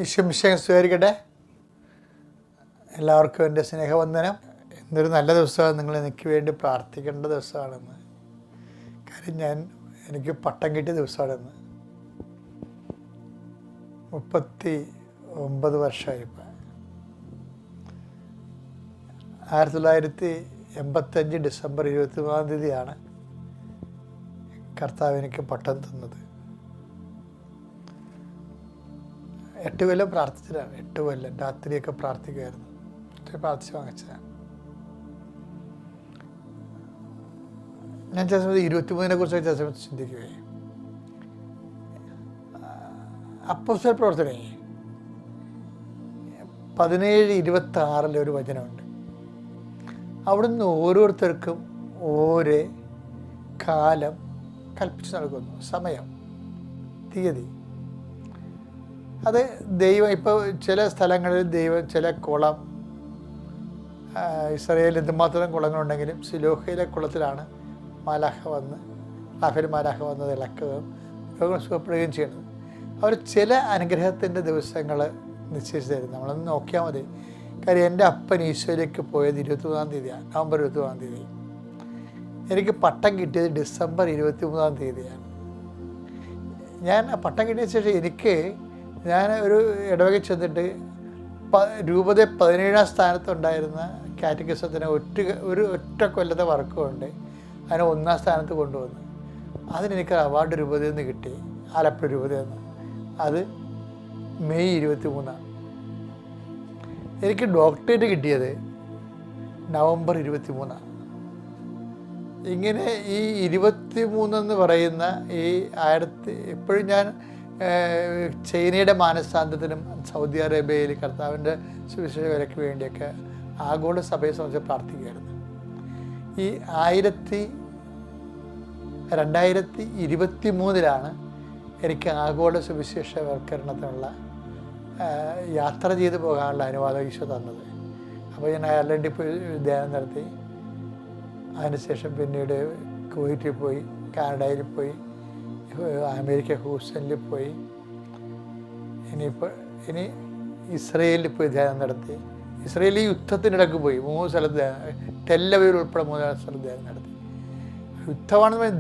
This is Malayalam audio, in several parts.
ഈശ്വമിശം സ്വീകരിക്കട്ടെ. എല്ലാവർക്കും എൻ്റെ സ്നേഹവന്ദനം. ഇന്നൊരു നല്ല ദിവസമാണ്. നിങ്ങൾ എനിക്ക് വേണ്ടി പ്രാർത്ഥിക്കേണ്ട ദിവസമാണെന്ന്. കാര്യം എനിക്ക് പട്ടം കിട്ടിയ ദിവസമാണെന്ന്. 39 വർഷമായിപ്പോൾ. 1985 ഡിസംബർ 23 കർത്താവ് എനിക്ക് പട്ടം തന്നത്. 8 കൊല്ലം പ്രാർത്ഥിച്ചതാണ്. 8 കൊല്ലം രാത്രിയൊക്കെ പ്രാർത്ഥിക്കുമായിരുന്നു. പ്രാർത്ഥിച്ച് വാങ്ങിച്ചതാണ്. ഞാൻ ചില സമയത്ത് 23 കുറിച്ചൊക്കെ ചില സമയത്ത് ചിന്തിക്കുകയെ. അപ്പോസ്തല പ്രവർത്തനേ 17:26 ഒരു വചനമുണ്ട്. അവിടുന്ന് ഓരോരുത്തർക്കും ഓരോ കാലം കൽപ്പിച്ച് നൽകുന്നു. സമയം, തീയതി. അത് ദൈവം ഇപ്പോൾ ചില സ്ഥലങ്ങളിൽ ദൈവം ചില കുളം, ഇസ്രായേലിൽ എന്തുമാത്രം കുളങ്ങളുണ്ടെങ്കിലും സിലോഹയിലെ കുളത്തിലാണ് മാലാഖ വന്ന് റാഫേൽ മാലാഖ വന്നത് ഇളക്കുകയും രോഗം സുഖപ്പെടുകയും ചെയ്യുന്നത്. അവർ ചില അനുഗ്രഹത്തിൻ്റെ ദിവസങ്ങൾ നിശ്ചയിച്ച് തരും. നമ്മളൊന്ന് നോക്കിയാൽ മതി. കാര്യം എൻ്റെ അപ്പൻ ഈശോയിലേക്ക് പോയത് 23 നവംബർ 23. എനിക്ക് പട്ടം കിട്ടിയത് ഡിസംബർ 23 ഞാൻ പട്ടം കിട്ടിയ ശേഷം ഞാൻ ഒരു ഇടവകയിൽ ചെന്നിട്ട് രൂപത 17ാം സ്ഥാനത്തുണ്ടായിരുന്ന കാറ്റഗിസത്തിന് ഒറ്റ കൊല്ലത്തെ വർക്കുണ്ട്. അതിനെ 1ാം സ്ഥാനത്ത് കൊണ്ടുവന്നു. അതിനെനിക്ക് അവാർഡ് രൂപതയിൽ നിന്ന് കിട്ടി, ആലപ്പുഴ രൂപതയിൽ നിന്ന്. അത് മെയ് 23. എനിക്ക് ഡോക്ടറേറ്റ് കിട്ടിയത് നവംബർ 23. ഇങ്ങനെ ഈ 23 എന്ന് പറയുന്ന ഈ എപ്പോഴും ഞാൻ ചൈനയുടെ മാനസാന്തത്തിനും സൗദി അറേബ്യയിൽ കർത്താവിൻ്റെ സുവിശേഷ വേലയ്ക്ക് വേണ്ടിയൊക്കെ ആഗോള സഭയെ സംബന്ധിച്ച് പ്രാർത്ഥിക്കുകയായിരുന്നു. ഈ 2023 എനിക്ക് ആഗോള സുവിശേഷവൽക്കരണത്തിനുള്ള യാത്ര ചെയ്ത് പോകാനുള്ള അനുവാദം ഈശോ തന്നത്. അപ്പോൾ ഞാൻ അയർലൻഡിൽ പോയി ധ്യാനം നടത്തി. അതിനുശേഷം പിന്നീട് കുവൈറ്റിൽ പോയി, കാനഡയിൽ പോയി, അമേരിക്ക ഹൂസ്റ്റണിൽ പോയി, ഇനി ഇസ്രയേലിൽ പോയി ധ്യാനം നടത്തി. ഇസ്രയേലിൽ യുദ്ധത്തിനിടക്ക് പോയി 3 സ്ഥലത്ത്, ടെല്ലവീർ ഉൾപ്പെടെ 3 സ്ഥലത്ത് ധ്യാനം നടത്തി. യുദ്ധമാണെന്ന് പറഞ്ഞാൽ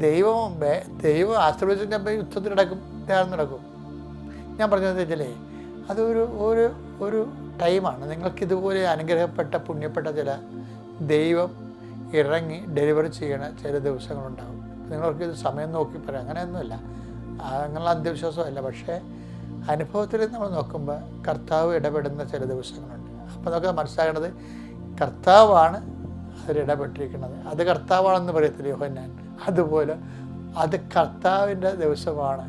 ദൈവം ആശ്രയിച്ചിട്ട് യുദ്ധത്തിനിടക്കും ധ്യാനം നടക്കും. ഞാൻ പറഞ്ഞത് വെച്ചാലേ ഒരു ടൈമാണ്. നിങ്ങൾക്കിതുപോലെ അനുഗ്രഹപ്പെട്ട പുണ്യപ്പെട്ട ചില ദൈവം ഇറങ്ങി ഡെലിവറി ചെയ്യണ ചില ദിവസങ്ങളുണ്ടാകും. നിങ്ങൾക്കിത് സമയം നോക്കി പറയാം, അങ്ങനെയൊന്നുമില്ല, അങ്ങനെയുള്ള അന്ധവിശ്വാസമല്ല. പക്ഷേ അനുഭവത്തിൽ നമ്മൾ നോക്കുമ്പോൾ കർത്താവ് ഇടപെടുന്ന ചില ദിവസങ്ങളുണ്ട്. അപ്പോൾ നമുക്ക് മനസ്സിലാക്കേണ്ടത് കർത്താവാണ് അതിലിടപെട്ടിരിക്കുന്നത്. അത് കർത്താവാണെന്ന് പറയത്തില്ല യോഹന്നാൻ. അതുപോലെ അത് കർത്താവിൻ്റെ ദിവസമാണ്,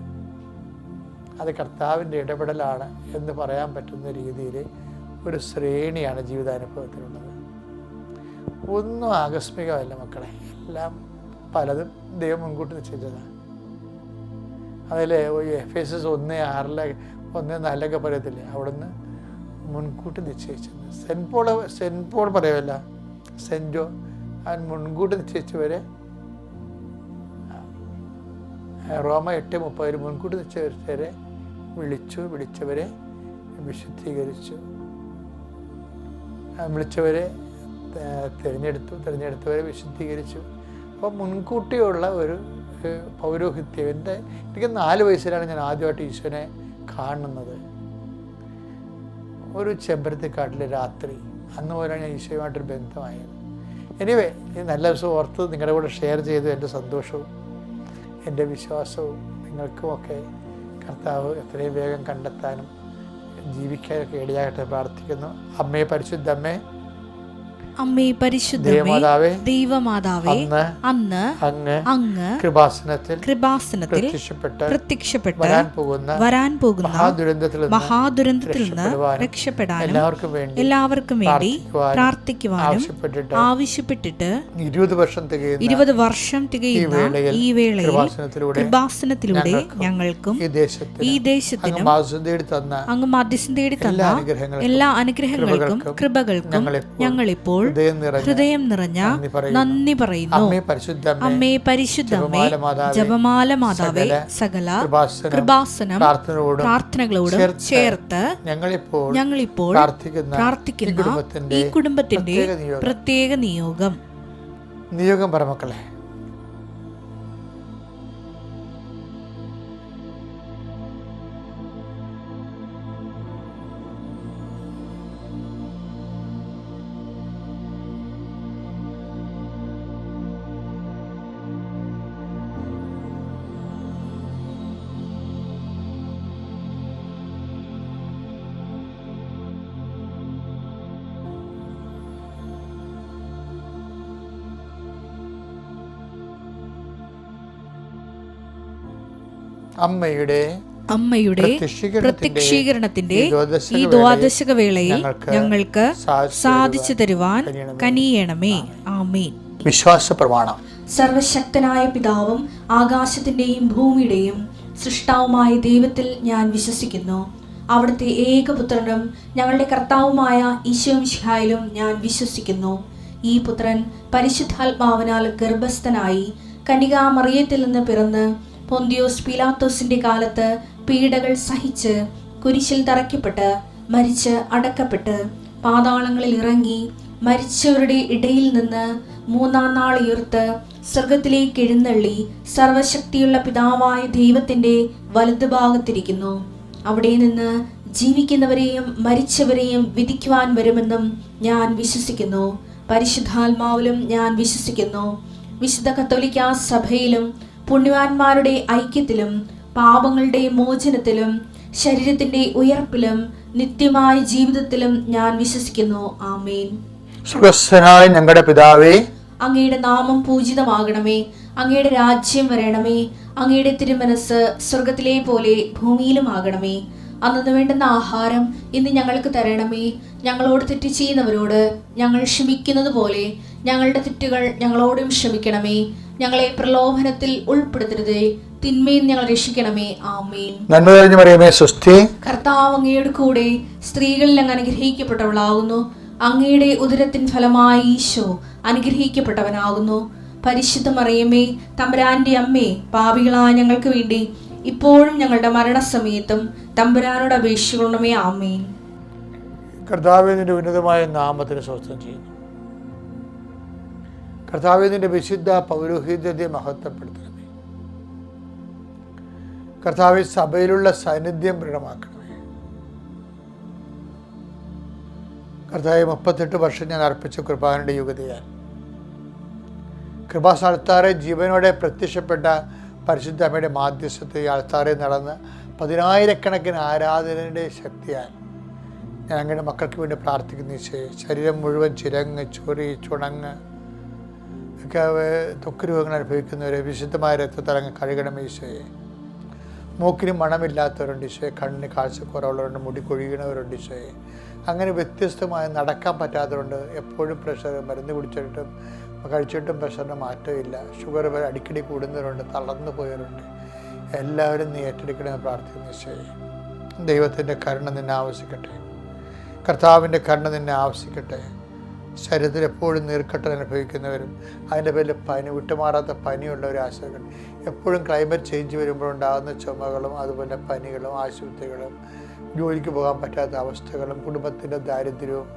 അത് കർത്താവിൻ്റെ ഇടപെടലാണ് എന്ന് പറയാൻ പറ്റുന്ന രീതിയിൽ ഒരു ശ്രേണിയാണ് ജീവിതാനുഭവത്തിലുള്ളത്. ഒന്നും ആകസ്മികമല്ല മക്കളെ, എല്ലാം പലതും ദൈവം മുൻകൂട്ടി നിശ്ചയിച്ചതാണ്. അതിൽ എഫേസസ് 1:6-1:4 പറയത്തില്ലേ, അവിടുന്ന് മുൻകൂട്ടി നിശ്ചയിച്ചത്. സെൻറ്റ് പോൾ പറയുമല്ല, സെൻറ്റോ അവൻ മുൻകൂട്ടി നിശ്ചയിച്ചവരെ, റോമ 8:30 മുൻകൂട്ടി നിശ്ചയിച്ചവരെ വിളിച്ചവരെ വിശുദ്ധീകരിച്ചു, വിളിച്ചവരെ തിരഞ്ഞെടുത്തവരെ വിശുദ്ധീകരിച്ചു. അപ്പോൾ മുൻകൂട്ടിയുള്ള ഒരു പൗരോഹിത്യം. എനിക്ക് 4 വയസ്സിലാണ് ഞാൻ ആദ്യമായിട്ട് ഈശോനെ കാണുന്നത്. ഒരു ചെമ്പരത്തിക്കാട്ടിലെ രാത്രി, അന്ന് പോലെയാണ് ഞാൻ ഈശോയുമായിട്ടൊരു ബന്ധമായത്. എനിവേ, ഈ നല്ല ദിവസം ഓർത്ത് നിങ്ങളുടെ കൂടെ ഷെയർ ചെയ്ത് എൻ്റെ സന്തോഷവും എൻ്റെ വിശ്വാസവും നിങ്ങൾക്കുമൊക്കെ കർത്താവ് എത്രയും വേഗം കണ്ടെത്താനും ജീവിക്കാനൊക്കെ ഇടയാകട്ടെ പ്രാർത്ഥിക്കുന്നു. അമ്മേ, പരിശുദ്ധ അമ്മേ പരിശുദ്ധമേ ദൈവമാതാവേ, അന്ന് അങ്ങ് കൃപാസനത്തിൽ പ്രത്യക്ഷപ്പെട്ട് വരാൻ പോകുന്ന മഹാദുരന്തത്തിൽ നിന്ന് രക്ഷപ്പെടാനും എല്ലാവർക്കും വേണ്ടി പ്രാർത്ഥിക്കുവാനും ആവശ്യപ്പെട്ടിട്ട് 20 വർഷം തികയുന്ന ഈ വേളയിൽ കൃപാസനത്തിലൂടെ ഞങ്ങൾക്കും ഈ ദേശത്തിനും അങ്ങ് മധ്യസ്ഥം തേടി തന്ന എല്ലാ അനുഗ്രഹങ്ങൾക്കും കൃപകൾക്കും ഞങ്ങളിപ്പോൾ ഹൃദയം നിറഞ്ഞ നന്ദി പറയുന്നു. അമ്മേ പരിശുദ്ധമ്മേ, ജപമാല മാതാവേ, സകല കൃപാസനം പ്രാർത്ഥനകളോടും ചേർത്ത് ഞങ്ങളിപ്പോൾ പ്രാർത്ഥിക്കുന്ന ഈ കുടുംബത്തിന്റെ പ്രത്യേക നിയോഗം പറമക്കളെ. അമ്മയുടെ പ്രത്യക്ഷീകരണത്തിന്റെ ഈ ദ്വാദശക വേളയിൽ ഞങ്ങൾക്ക് സാധിച്ചു തരുവാൻ കനിയണമേ. ആമേൻ. വിശ്വാസ പ്രമാണം. സർവശക്തനായ പിതാവും ആകാശത്തിന്റെയും ഭൂമിയുടെയും സൃഷ്ടാവുമായ ദൈവത്തിൽ ഞാൻ വിശ്വസിക്കുന്നു. അവിടുത്തെ ഏകപുത്രനും ഞങ്ങളുടെ കർത്താവുമായ ഈശോമിശിഹായിലും ഞാൻ വിശ്വസിക്കുന്നു. ഈ പുത്രൻ പരിശുദ്ധാത്മാവിനാൽ ഗർഭസ്ഥനായി കന്യകാമറിയത്തിൽ നിന്ന് പിറന്ന് പൊന്തിയോസ് പീലാത്തോസിന്റെ കാലത്ത് പീഡകൾ സഹിച്ച് കുരിശിൽ തറയ്ക്കപ്പെട്ട് മരിച്ച് അടക്കപ്പെട്ട് പാതാളങ്ങളിൽ ഇറങ്ങി മരിച്ചവരുടെ ഇടയിൽ നിന്ന് മൂന്നാം നാൾ ഉയർത്ത് സ്വർഗത്തിലേക്ക് എഴുന്നള്ളി സർവശക്തിയുള്ള പിതാവായ ദൈവത്തിന്റെ വലതുഭാഗത്തിരിക്കുന്നു. അവിടെ നിന്ന് ജീവിക്കുന്നവരെയും മരിച്ചവരെയും വിധിക്കുവാൻ വരുമെന്നും ഞാൻ വിശ്വസിക്കുന്നു. പരിശുദ്ധാത്മാവിലും ഞാൻ വിശ്വസിക്കുന്നു. വിശുദ്ധ കത്തോലിക്കാ സഭയിലും പുണ്യവാന്മാരുടെ ഐക്യത്തിലും പാപങ്ങളുടെ മോചനത്തിലും ശരീരത്തിന്റെ ഉയർപ്പിലും നിത്യമായ ജീവിതത്തിലും ഞാൻ വിശ്വസിക്കുന്നു. ആമേൻ. സ്വർഗ്ഗസ്ഥനായ ഞങ്ങളുടെ പിതാവേ, അങ്ങയുടെ നാമം പൂജിതമാകണമേ. അങ്ങയുടെ രാജ്യം വരണമേ. അങ്ങയുടെ തിരുമനസ് സ്വർഗത്തിലെ പോലെ ഭൂമിയിലും ആകണമേ. അന്നു വേണ്ടുന്ന ആഹാരം ഇന്ന് ഞങ്ങൾക്ക് തരണമേ. ഞങ്ങളോട് തെറ്റ് ചെയ്യുന്നവരോട് ഞങ്ങൾ ക്ഷമിക്കുന്നത് പോലെ ഞങ്ങളുടെ തെറ്റുകൾ ഞങ്ങളോടും ക്ഷമിക്കണമേ. ഞങ്ങളെ പ്രലോഭനത്തിൽ ഉൾപ്പെടുത്തരുതേ, തിന്മയിൽ ഞങ്ങൾ രക്ഷിക്കണമേ. ആമേൻ. നന്മ നിറഞ്ഞ മറിയമേ, സ്വസ്തി. കർത്താവ് അങ്ങയുടെ കൂടെ സ്ത്രീകളിൽ അങ്ങ് അനുഗ്രഹിക്കപ്പെട്ടവളാകുന്നു. അങ്ങയുടെ ഉദരത്തിൻ ഫലമായി ഈശോ അനുഗ്രഹിക്കപ്പെട്ടവനാകുന്നു. പരിശുദ്ധ മറിയമേ, തമ്പുരാന്റെ അമ്മേ, പാപികളായ ഞങ്ങൾക്ക് വേണ്ടി ഇപ്പോഴും ഞങ്ങളുടെ മരണസമയത്തും തമ്പുരാനോട് അപേക്ഷിക്കണമേ. ആമേൻ. കർത്താവിന്റെ ഉന്നതമായ നാമത്തിന് സ്വസ്ഥം ചെയ്യുന്നു. കർത്താവിന്റെ വിശുദ്ധ പൗരോഹിത്യത്തെ മഹത്വപ്പെടുത്തണമേ. കർത്താവ് സഭയിലുള്ള സാന്നിധ്യം ദൃഢമാക്കണമേ. കർത്താവ് 38 വർഷം ഞാൻ അർപ്പിച്ച കൃപാനയുടെ യുഗതയാൽ കൃപാസ്ഥാനത്താറെ ജീവനോടെ പ്രത്യക്ഷപ്പെട്ട പരിശുദ്ധ അമ്മയുടെ മാധ്യസ്ഥത്തിൽ ആൾത്താറിൽ നടന്ന് 10,000-കണക്കിന് ആരാധനയുടെ ശക്തിയാൽ ഞാൻ അങ്ങയുടെ മക്കൾക്ക് വേണ്ടി പ്രാർത്ഥിക്കുന്ന ഈശോയെ, ശരീരം മുഴുവൻ ചിരങ്ങ്, ചൊറി, ചുണങ്ങ് ഒക്കെ ത്വക്ക് രോഗങ്ങൾ അനുഭവിക്കുന്നവരെ വിശുദ്ധമായ രക്തത്തലങ്ങ് കഴുകണം ഈശോയെ. മൂക്കിന് മണമില്ലാത്തവരുണ്ട് ഈശോയെ, കണ്ണിന് കാഴ്ചക്കുറവുള്ളവരുണ്ട്, മുടി കൊഴിയണവരുണ്ട് ഈശോയെ. അങ്ങനെ വ്യത്യസ്തമായി നടക്കാൻ പറ്റാത്തവരുണ്ട്. എപ്പോഴും പ്രഷർ മരുന്ന് കുടിച്ചിട്ടും കഴിച്ചിട്ടും പ്രഷറിന് മാറ്റമില്ല. ഷുഗർ അടിക്കടി കൂടുന്നവരുണ്ട്, തളർന്നു പോയവരുണ്ട്. എല്ലാവരും നീ ഏറ്റെടുക്കണമെന്ന് പ്രാർത്ഥിക്കുന്നു ഈശോയെ. ദൈവത്തിൻ്റെ കരുണ നിന്നെ ആവശ്യിക്കട്ടെ. കർത്താവിൻ്റെ കരുണ നിന്നെ ആവശ്യിക്കട്ടെ. ശരീരത്തിൽ എപ്പോഴും നീർക്കെട്ടൽ അനുഭവിക്കുന്നവരും അതിൻ്റെ പേരിൽ പനി, വിട്ടുമാറാത്ത പനിയുള്ളവരും ആശ്രയിക്കണം. എപ്പോഴും ക്ലൈമറ്റ് ചേഞ്ച് വരുമ്പോഴുണ്ടാകുന്ന ചുമകളും അതുപോലെ പനികളും ആശുപത്രികളും ജോലിക്ക് പോകാൻ പറ്റാത്ത അവസ്ഥകളും കുടുംബത്തിൻ്റെ ദാരിദ്ര്യവും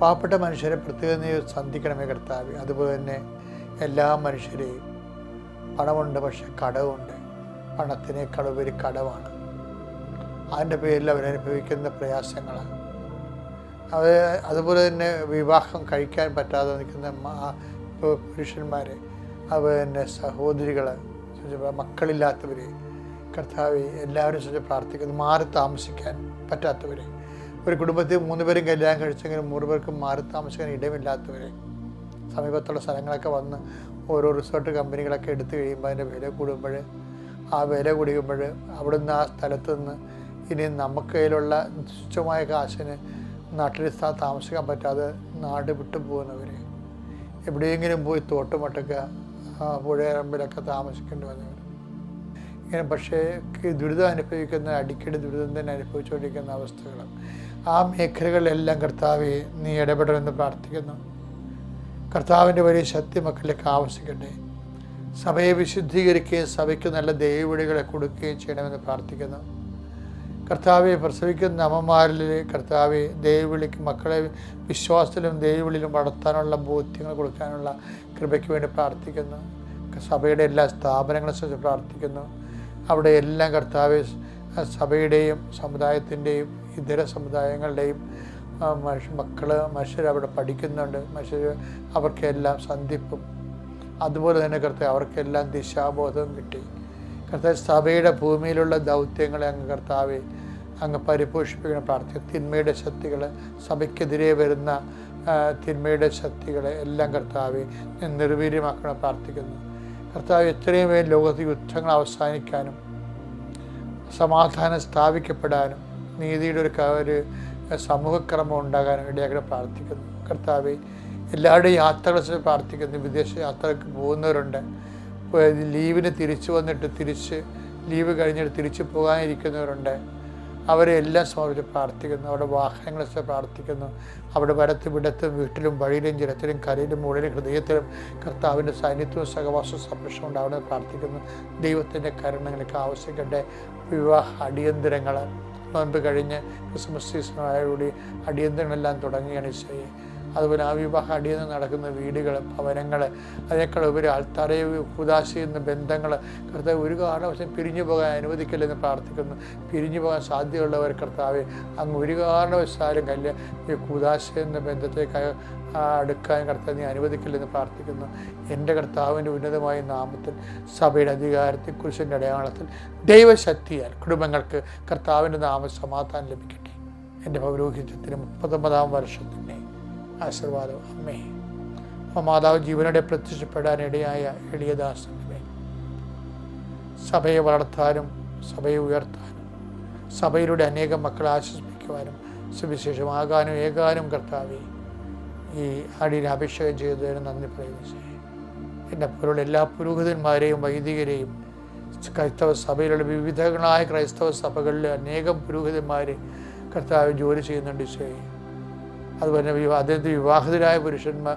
പാവപ്പെട്ട മനുഷ്യരെ പ്രത്യേകം നീ സന്ധിക്കണമേ കർത്താവ്. അതുപോലെ തന്നെ എല്ലാ മനുഷ്യരെയും പണമുണ്ട്, പക്ഷെ കടവുണ്ട്. പണത്തിനേക്കാൾ ഉപരി കടവാണ്. അതിൻ്റെ പേരിൽ അവരനുഭവിക്കുന്ന പ്രയാസങ്ങളാണ്. അതുപോലെ തന്നെ വിവാഹം കഴിക്കാൻ പറ്റാതെ നിൽക്കുന്ന പുരുഷന്മാർ, അതുപോലെ തന്നെ സഹോദരികൾ, മക്കളില്ലാത്തവർ, കർത്താവ് എല്ലാവരും പ്രാർത്ഥിക്കുന്നു. മാറി താമസിക്കാൻ പറ്റാത്തവരെ, ഒരു കുടുംബത്തിൽ 3 പേരും കല്യാണം കഴിച്ചെങ്കിലും 3 പേർക്കും മാറി താമസിക്കാൻ ഇടമില്ലാത്തവരെ, സമീപത്തുള്ള സ്ഥലങ്ങളൊക്കെ വന്ന് ഓരോ റിസോർട്ട് കമ്പനികളൊക്കെ എടുത്തു കഴിയുമ്പോൾ അതിൻ്റെ വില കൂടുമ്പോൾ, ആ വില കുടിക്കുമ്പോൾ അവിടുന്ന് ആ സ്ഥലത്ത് നിന്ന് ഇനി നമുക്ക് കയ്യിലുള്ള തുച്ഛമായ കാശിന് നാട്ടിൽ താമസിക്കാൻ പറ്റാതെ നാട് വിട്ടു പോകുന്നവർ, എവിടെയെങ്കിലും പോയി തോട്ടുമട്ടൊക്കെ പുഴയറമ്പിലൊക്കെ താമസിക്കേണ്ടി വന്നവർ, ഇങ്ങനെ പക്ഷേ ദുരിതം അനുഭവിക്കുന്ന, അടിക്കടി ദുരിതം തന്നെ അനുഭവിച്ചുകൊണ്ടിരിക്കുന്ന അവസ്ഥകൾ, ആ മേഖലകളിലെല്ലാം കർത്താവെ നീ ഇടപെടണമെന്ന് പ്രാർത്ഥിക്കുന്നു. കർത്താവിൻ്റെ വലിയ ശക്തി മക്കളിലേക്ക് ആവശ്യിക്കട്ടെ. സഭയെ വിശുദ്ധീകരിക്കുകയും സഭയ്ക്ക് നല്ല ദൈവവിളികളെ കൊടുക്കുകയും ചെയ്യണമെന്ന് പ്രാർത്ഥിക്കുന്നു. കർത്താവെ, പ്രസവിക്കുന്ന അമ്മമാരിൽ കർത്താവെ ദൈവവിളിക്ക് മക്കളെ വിശ്വാസത്തിലും ദൈവവിളിയിലും വളർത്താനുള്ള ബോധ്യങ്ങൾ കൊടുക്കാനുള്ള കൃപയ്ക്ക് വേണ്ടി പ്രാർത്ഥിക്കുന്നു. സഭയുടെ എല്ലാ സ്ഥാപനങ്ങളെ സംബന്ധിച്ച് പ്രാർത്ഥിക്കുന്നു. അവിടെ എല്ലാം കർത്താവെ സഭയുടെയും സമുദായത്തിൻ്റെയും ഇതര സമുദായങ്ങളുടെയും മനുഷ്യർ അവിടെ പഠിക്കുന്നുണ്ട്. അവർക്കെല്ലാം സന്ധിപ്പും അതുപോലെ തന്നെ കർത്താവ് അവർക്കെല്ലാം ദിശാബോധവും കിട്ടി. കർത്താവ് സഭയുടെ ഭൂമിയിലുള്ള ദൗത്യങ്ങളെ കർത്താവെ അങ്ങ് പരിപോഷിപ്പിക്കണം പ്രാർത്ഥിക്കും. തിന്മയുടെ ശക്തികൾ, സഭയ്ക്കെതിരെ വരുന്ന തിന്മയുടെ ശക്തികളെ എല്ലാം കർത്താവെ നിർവീര്യമാക്കണം പ്രാർത്ഥിക്കുന്നു. കർത്താവ് എത്രയും വേഗം ലോകത്ത് യുദ്ധങ്ങൾ അവസാനിക്കാനും സമാധാനം സ്ഥാപിക്കപ്പെടാനും നീതിയുടെ ഒരു സമൂഹക്രമം ഉണ്ടാകാനും ഇടയാക്കി പ്രാർത്ഥിക്കുന്നു. കർത്താവെ, എല്ലാവരുടെയും യാത്രകളെ പ്രാർത്ഥിക്കുന്നു. വിദേശ യാത്രയ്ക്ക് പോകുന്നവരുണ്ട്, ലീവിന് തിരിച്ചു വന്നിട്ട് ലീവ് കഴിഞ്ഞിട്ട് തിരിച്ചു പോകാനിരിക്കുന്നവരുണ്ട്. അവരെ എല്ലാം സമർപ്പിച്ച് പ്രാർത്ഥിക്കുന്നു. അവിടെ വാഹനങ്ങളെ പ്രാർത്ഥിക്കുന്നു. അവിടെ വരത്തും വിടത്തും വീട്ടിലും വഴിയിലും ജലത്തിലും കരയിലും മുകളിലും ഹൃദയത്തിലും കർത്താവിൻ്റെ സാന്നിധ്യവും സഹവാസവും സംരക്ഷണം ഉണ്ടാവണമെന്ന് പ്രാർത്ഥിക്കുന്നു. ദൈവത്തിൻ്റെ കരുണങ്ങൾക്ക് ആവശ്യിക്കട്ടെ. വിവാഹ അടിയന്തരങ്ങൾ നോമ്പ് കഴിഞ്ഞ് ക്രിസ്മസ് സീസണായോടുകൂടി അടിയന്തരങ്ങളെല്ലാം തുടങ്ങുകയാണ് ഈശോയെ. അതുപോലെ ആ വിവാഹ അടിയന്തരം നടക്കുന്ന വീടുകൾ, ഭവനങ്ങൾ, അതിനേക്കാൾ ഉപരി ആൾത്താരെ കുദാശ എന്ന ബന്ധങ്ങൾ കർത്താവ് ഒരു കാരണവശാലും പിരിഞ്ഞു പോകാൻ അനുവദിക്കില്ലെന്ന് പ്രാർത്ഥിക്കുന്നു. പിരിഞ്ഞു പോകാൻ സാധ്യതയുള്ളവർ കർത്താവ് അങ്ങ് ഒരു കാരണവശാലും കുദാശ എന്ന ബന്ധത്തേക്ക് അടുക്കാൻ കർത്താവ് നീ അനുവദിക്കില്ലെന്ന് പ്രാർത്ഥിക്കുന്നു. എൻ്റെ കർത്താവിൻ്റെ ഉന്നതമായ നാമത്തിൽ സഭയുടെ അധികാരത്തിൽ കുരിശിൻ്റെ അടയാളത്തിൽ ദൈവശക്തിയാൽ കുടുംബങ്ങൾക്ക് കർത്താവിൻ്റെ നാമ സമാധാനം ലഭിക്കട്ടെ. എൻ്റെ പൗരോഹിത്യത്തിന് 39-ാം വർഷത്തിൻ്റെ ആശീർവാദം. അമ്മേ, മാതാവ് ജീവനോടെ പ്രത്യക്ഷപ്പെടാനിടയായ എളിയദാസനെ സഭയെ വളർത്താനും സഭയെ ഉയർത്താനും സഭയിലൂടെ അനേകം മക്കളെ ആശ്വസിപ്പിക്കുവാനും സുവിശേഷമാകാനും ഏകാനും കർത്താവെ ഈ അടിയിൽ അഭിഷേകം ചെയ്തതിന് നന്ദി പ്രയോഗിച്ചു. എൻ്റെ പോലുള്ള എല്ലാ പുരോഹിതന്മാരെയും വൈദികരെയും ക്രൈസ്തവ സഭയിലുള്ള വിവിധങ്ങളായ ക്രൈസ്തവ സഭകളിൽ അനേകം പുരോഹിതന്മാർ കർത്താവ് ജോലി ചെയ്യുന്നുണ്ട് ഈശോയെ. അതുപോലെ അദ്ദേഹത്തെ വിവാഹിതരായ പുരുഷന്മാർ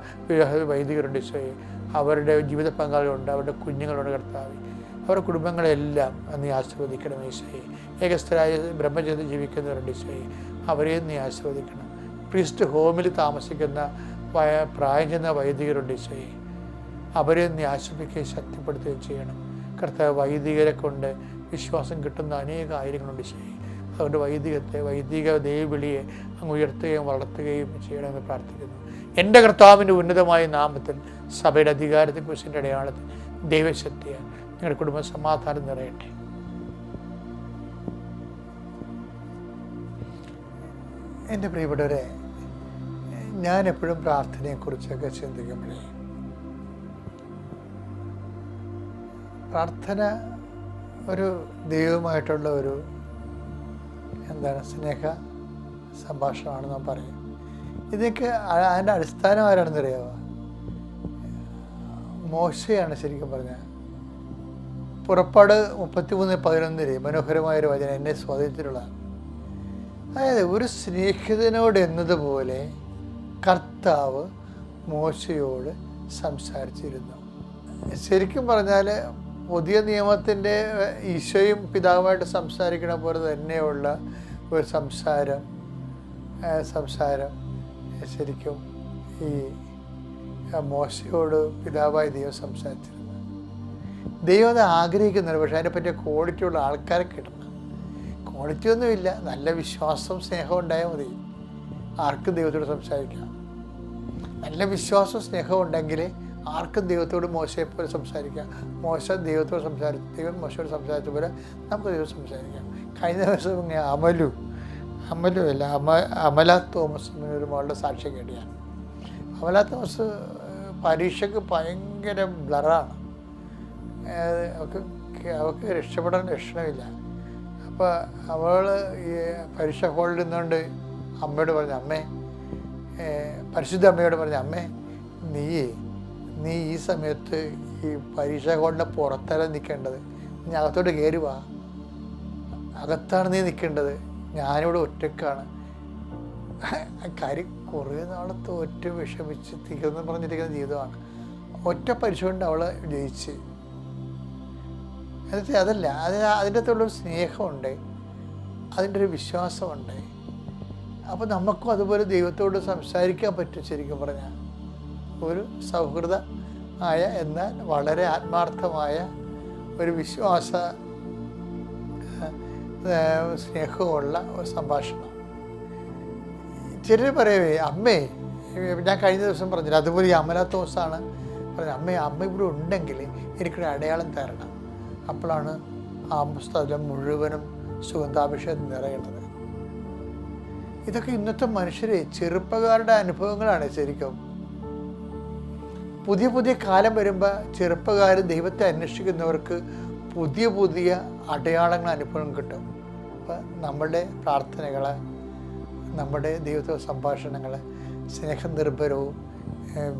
വൈദികരുണ്ട് ഈശോയെ. അവരുടെ ജീവിത പങ്കാളികളുണ്ട്, അവരുടെ കുഞ്ഞുങ്ങളുണ്ട് കർത്താവ്. അവരുടെ കുടുംബങ്ങളെല്ലാം നീ ആശീർവദിക്കണം ഈശോയെ. ഏകസ്ഥരായ ബ്രഹ്മചര്യം ജീവിക്കുന്നവരുണ്ട് ഈശോയെ, അവരെയും നീ ആശീർവദിക്കണം. പ്രീസ്റ്റ് ഹോമിൽ താമസിക്കുന്ന പ്രായം ചെന്ന വൈദികരുണ്ട് ഈശോയെ, അവരെയും നീ ആശ്രയിക്കുകയും ശക്തിപ്പെടുത്തുകയും ചെയ്യണം കർത്താവ്. വൈദികരെ കൊണ്ട് വിശ്വാസം കിട്ടുന്ന അനേക കാര്യങ്ങളുണ്ട് ഈശോയെ. അതുകൊണ്ട് വൈദിക ദൈവവിളിയെ അങ്ങ് ഉയർത്തുകയും വളർത്തുകയും ചെയ്യണമെന്ന് പ്രാർത്ഥിക്കുന്നു. എൻ്റെ കർത്താവിൻ്റെ ഉന്നതമായ നാമത്തിൽ സഭയുടെ അധികാരത്തെ കുറിച്ചിൻ്റെ അടയാളത്തിൽ ദൈവശക്തിയാൽ നിങ്ങളുടെ കുടുംബ സമാധാനം നിറയട്ടെ. എൻ്റെ പ്രിയപ്പെട്ടവരെ, ഞാൻ എപ്പോഴും പ്രാർത്ഥനയെക്കുറിച്ചൊക്കെ ചിന്തിക്കുമ്പോഴേ പ്രാർത്ഥന ഒരു ദൈവമായിട്ടുള്ള ഒരു സ്നേഹ സംഭാഷണമാണെന്ന് നാം പറയും. ഇതൊക്കെ അതിൻ്റെ അടിസ്ഥാനം ആരാണെന്ന് അറിയാമോ? മോശയാണ് ശരിക്കും പറഞ്ഞാൽ. പുറപ്പാട് 33:11 മനോഹരമായൊരു വചനം എന്നെ സ്വാധീനത്തിലുള്ള. അതായത് ഒരു സ്നേഹിതനോട് എന്നതുപോലെ കർത്താവ് മോശയോട് സംസാരിച്ചിരുന്നു. ശരിക്കും പറഞ്ഞാൽ പുതിയ നിയമത്തിൻ്റെ ഈശോയും പിതാവുമായിട്ട് സംസാരിക്കണ പോലെ തന്നെയുള്ള ഒരു സംസാരം ശരിക്കും ഈ മോശയോട് പിതാവായ ദൈവം സംസാരിച്ചിരുന്നു. ദൈവം അത് ആഗ്രഹിക്കുന്നുണ്ട്. പക്ഷേ അതിനെപ്പറ്റിയ ക്വാളിറ്റിയുള്ള ആൾക്കാരെ കിട്ടണം. ക്വാളിറ്റി ഒന്നുമില്ല, നല്ല വിശ്വാസവും സ്നേഹവും ഉണ്ടായാൽ മതി. ആർക്കും ദൈവത്തോട് സംസാരിക്കാം. നല്ല വിശ്വാസവും സ്നേഹവും ഉണ്ടെങ്കിൽ ആർക്കും ദൈവത്തോട് മോശയെപ്പോലെ സംസാരിക്കാം. മോശ ദൈവത്തോട് ദൈവം മോശയോട് സംസാരിച്ച പോലെ നമുക്ക് ദൈവം സംസാരിക്കാം. കഴിഞ്ഞ ദിവസം അമല തോമസ് ഒരു മോളുടെ സാക്ഷ്യം കേട്ടിയാണ്. അമല തോമസ് പരീക്ഷയ്ക്ക് ഭയങ്കര ബ്ലറാണ്. അവൾക്ക് രക്ഷപ്പെടാൻ ലക്ഷണമില്ല. അപ്പോൾ അവൾ ഈ പരീക്ഷ ഹോളിൽ നിന്നുകൊണ്ട് അമ്മയോട് പറഞ്ഞു, അമ്മേ, പരിശുദ്ധ അമ്മയോട് പറഞ്ഞു, അമ്മേ, നീ ഈ സമയത്ത് ഈ പരീക്ഷ ഹോളിൻ്റെ പുറത്തല്ല നിൽക്കേണ്ടത്, നീ അകത്തോട്ട് കയറി വാ, അകത്താണ് നീ നിൽക്കേണ്ടത്, ഞാനിവിടെ ഒറ്റക്കാണ്, കാര്യം കുറേ നാൾ തോറ്റ് വിഷമിച്ച് തീർന്നു പറഞ്ഞിരിക്കുന്ന ജീവിതമാണ്. ഒറ്റ പരീക്ഷ കൊണ്ട് അവൾ ജയിച്ച്. എന്നിട്ട് അതല്ല, അതിൻ്റെ അകത്തുള്ളൊരു സ്നേഹമുണ്ട്, അതിൻ്റെ ഒരു വിശ്വാസമുണ്ട്. അപ്പോൾ നമുക്കും അതുപോലെ ദൈവത്തോട് സംസാരിക്കാൻ പറ്റും. ശരിക്കും പറഞ്ഞാൽ ഒരു സൗഹൃദ ആയ എന്നാൽ വളരെ ആത്മാർത്ഥമായ ഒരു വിശ്വാസ സ്നേഹമുള്ള ഒരു സംഭാഷണം. ചിലർ പറയവേ, അമ്മേ, ഞാൻ കഴിഞ്ഞ ദിവസം പറഞ്ഞില്ല, അതുപോലെ ഈ അമല തോസാണ് പറഞ്ഞത്, അമ്മ ഇവിടെ ഉണ്ടെങ്കിൽ എനിക്കൊരു അടയാളം തരണം. അപ്പോഴാണ് ആ സ്ഥലം മുഴുവനും സുഗന്ധാഭിഷേകം നിറയുന്നത്. ഇതൊക്കെ ഇന്നത്തെ മനുഷ്യരെ ചെറുപ്പക്കാരുടെ അനുഭവങ്ങളാണ്. ശരിക്കും പുതിയ പുതിയ കാലം വരുമ്പോൾ ചെറുപ്പക്കാർ ദൈവത്തെ അന്വേഷിക്കുന്നവർക്ക് പുതിയ പുതിയ അടയാളങ്ങൾ അനുഭവം കിട്ടും. അപ്പം നമ്മളുടെ പ്രാർത്ഥനകൾ, നമ്മുടെ ദൈവത്തോട് സംഭാഷണങ്ങൾ സ്നേഹനിർഭരവും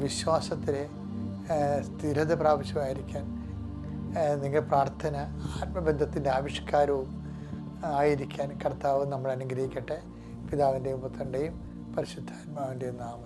വിശ്വാസത്തിൽ സ്ഥിരത പ്രാപിച്ചുമായിരിക്കാൻ നിങ്ങൾ പ്രാർത്ഥന ആത്മബന്ധത്തിൻ്റെ ആവിഷ്കാരവും ആയിരിക്കാൻ കർത്താവ് നമ്മൾ അനുഗ്രഹിക്കട്ടെ. പിതാവിൻ്റെയും പുത്രൻ്റെയും പരിശുദ്ധാത്മാവിൻ്റെയും നാമത്തിൽ.